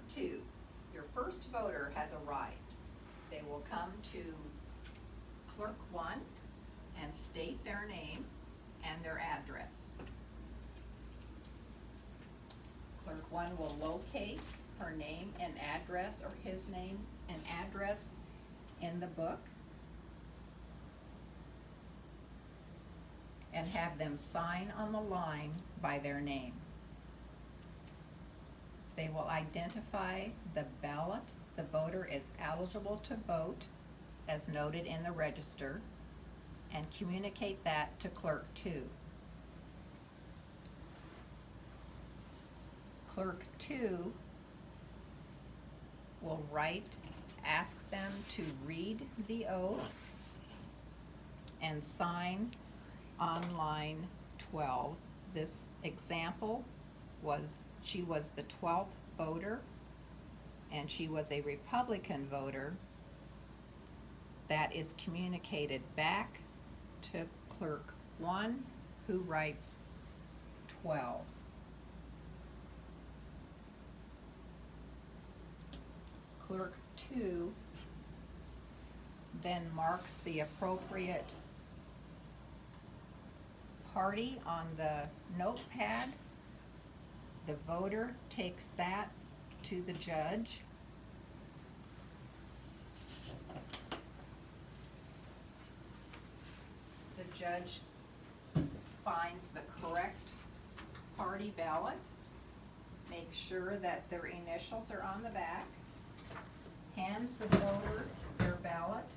2, your first voter has arrived. They will come to clerk 1 and state their name and their address. Clerk 1 will locate her name and address, or his name and address, in the book and have them sign on the line by their name. They will identify the ballot the voter is eligible to vote, as noted in the register, and communicate that to clerk 2. Clerk 2 will ask them to read the oath and sign on line 12. This example she was the 12th voter, and she was a Republican voter. That is communicated back to clerk 1, who writes 12. Clerk 2 then marks the appropriate party on the notepad. The voter takes that to the judge. The judge finds the correct party ballot, makes sure that their initials are on the back, hands the voter their ballot,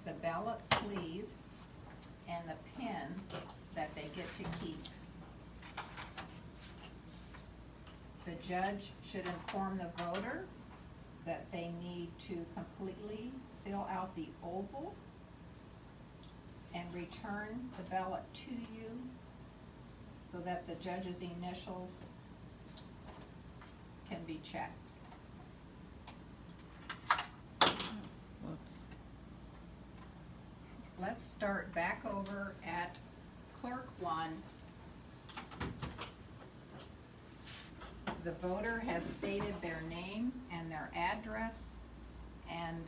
the ballot sleeve, and the pin that they get to keep. The judge should inform the voter that they need to completely fill out the oval and return the ballot to you so that the judge's initials can be checked. Whoops. Let's start back over at clerk 1. The voter has stated their name and their address, and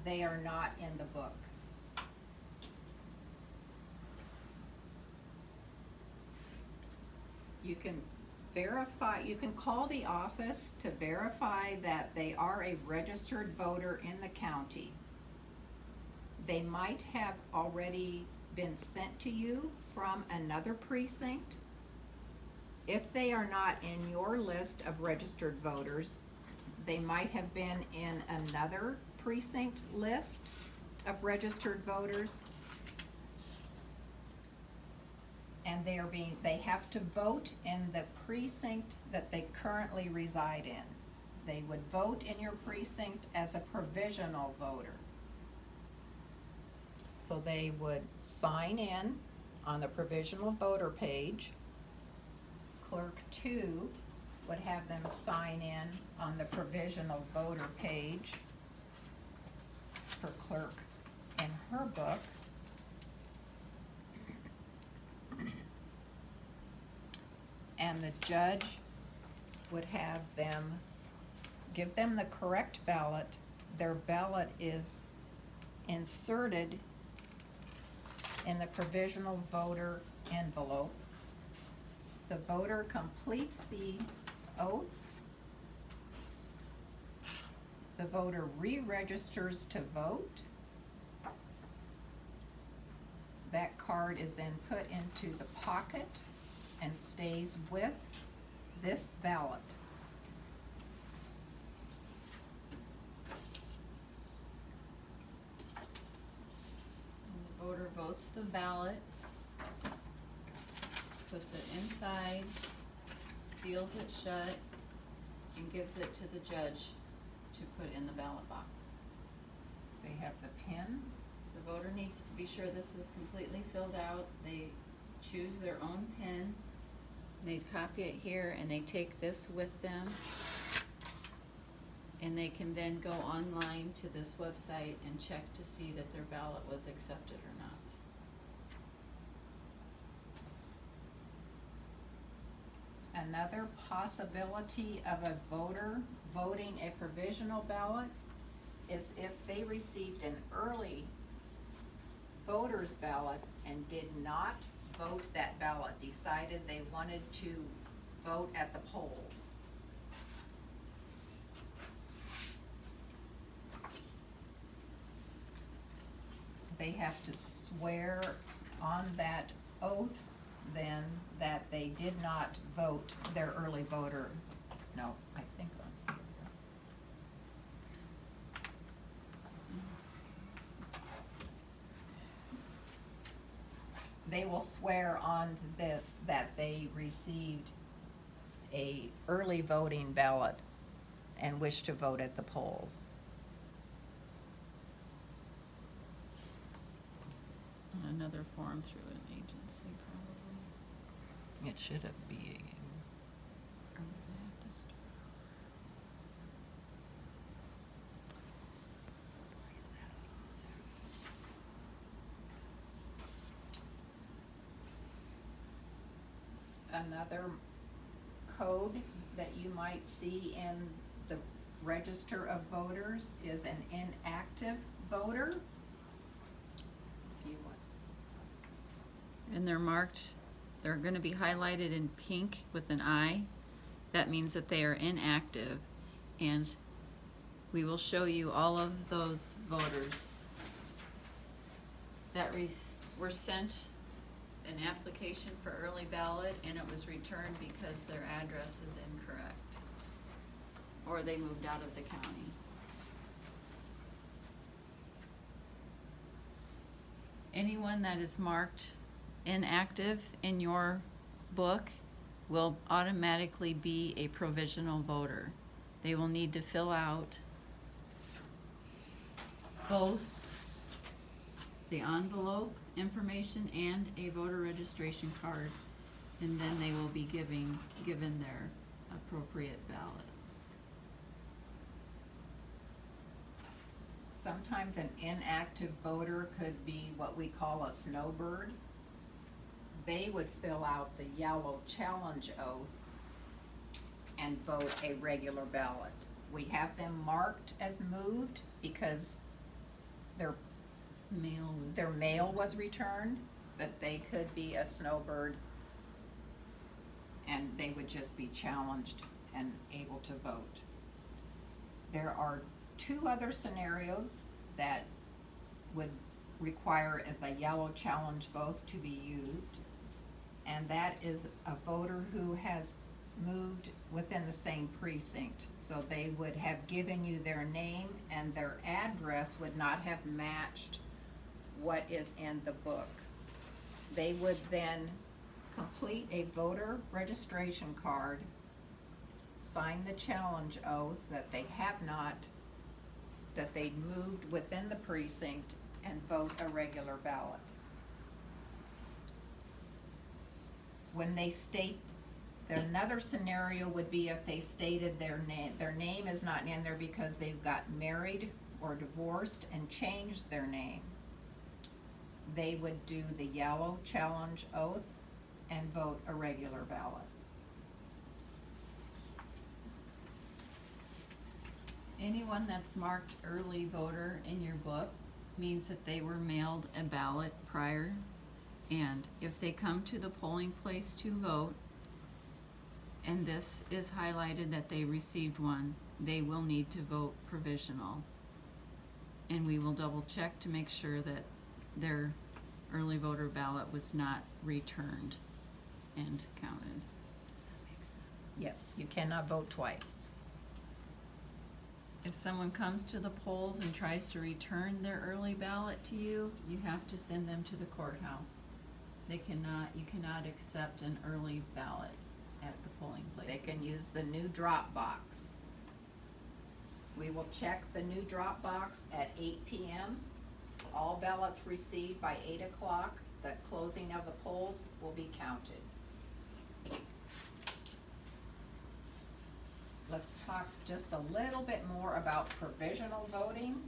they are not in the book. You can verify, you can call the office to verify that they are a registered voter in the county. They might have already been sent to you from another precinct. If they are not in your list of registered voters, they might have been in another precinct list of registered voters. And they have to vote in the precinct that they currently reside in. They would vote in your precinct as a provisional voter. So they would sign in on the provisional voter page. Clerk 2 would have them sign in on the provisional voter page for clerk in her book. And the judge would have them, give them the correct ballot. Their ballot is inserted in the provisional voter envelope. The voter completes the oath. The voter re-registers to vote. That card is then put into the pocket and stays with this ballot. The voter votes the ballot, puts it inside, seals it shut, and gives it to the judge to put in the ballot box. They have the pin. The voter needs to be sure this is completely filled out. They choose their own pin. They copy it here and they take this with them. And they can then go online to this website and check to see that their ballot was accepted or not. Another possibility of a voter voting a provisional ballot is if they received an early voter's ballot and did not vote that ballot, decided they wanted to vote at the polls. They have to swear on that oath then that they did not vote their early voter. No, I think. They will swear on this that they received a early voting ballot and wish to vote at the polls. Another form through an agency, probably. It should be. Or would they have to start Another code that you might see in the Register of Voters is an inactive voter. If you want. And they're marked, they're gonna be highlighted in pink with an I. That means that they are inactive. And we will show you all of those voters that were sent an application for early ballot and it was returned because their address is incorrect. Or they moved out of the county. Anyone that is marked inactive in your book will automatically be a provisional voter. They will need to fill out both the envelope information and a voter registration card, and then they will be given their appropriate ballot. Sometimes an inactive voter could be what we call a snowbird. They would fill out the yellow challenge oath and vote a regular ballot. We have them marked as moved because their mail was returned, but they could be a snowbird and they would just be challenged and able to vote. There are two other scenarios that would require the yellow challenge vote to be used, and that is a voter who has moved within the same precinct. So they would have given you their name and their address would not have matched what is in the book. They would then complete a voter registration card, sign the challenge oath that they have not, that they moved within the precinct, and vote a regular ballot. When they state, another scenario would be if they stated their name is not in there because they've got married or divorced and changed their name. They would do the yellow challenge oath and vote a regular ballot. Anyone that's marked early voter in your book means that they were mailed a ballot prior, and if they come to the polling place to vote, and this is highlighted that they received one, they will need to vote provisional. And we will double check to make sure that their early voter ballot was not returned and counted. Does that make sense? Yes, you cannot vote twice. If someone comes to the polls and tries to return their early ballot to you, you have to send them to the courthouse. You cannot accept an early ballot at the polling places. They can use the new drop box. We will check the new drop box at 8 p.m. All ballots received by 8 o'clock, the closing of the polls will be counted. Let's talk just a little bit more about provisional voting.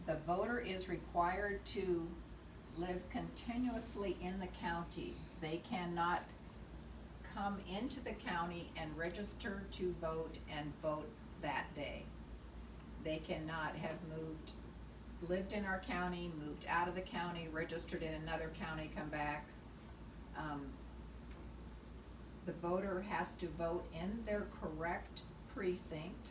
The voter is required to live continuously in the county. They cannot come into the county and register to vote and vote that day. They cannot have lived in our county, moved out of the county, registered in another county, come back. The voter has to vote in their correct precinct,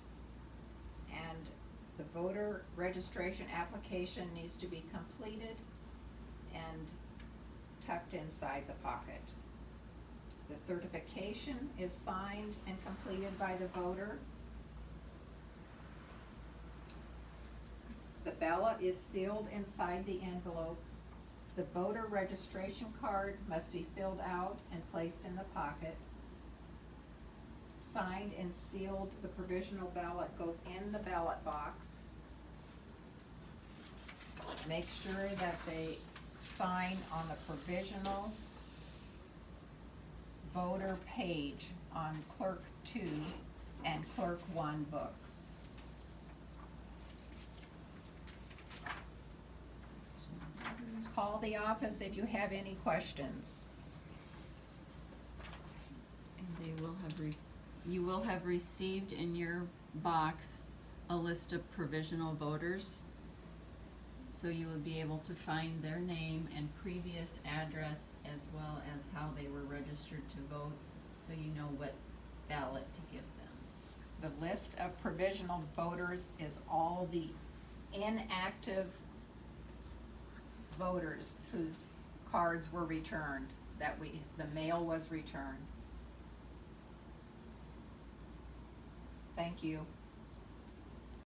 and the voter registration application needs to be completed and tucked inside the pocket. The certification is signed and completed by the voter. The ballot is sealed inside the envelope. The voter registration card must be filled out and placed in the pocket. Signed and sealed, the provisional ballot goes in the ballot box. Make sure that they sign on the provisional voter page on Clerk 2 and Clerk 1 books. Call the office if you have any questions. And they will have you will have received in your box a list of provisional voters. So you will be able to find their name and previous address as well as how they were registered to vote, so you know what ballot to give them. The list of provisional voters is all the inactive voters whose cards were returned, the mail was returned. Thank you.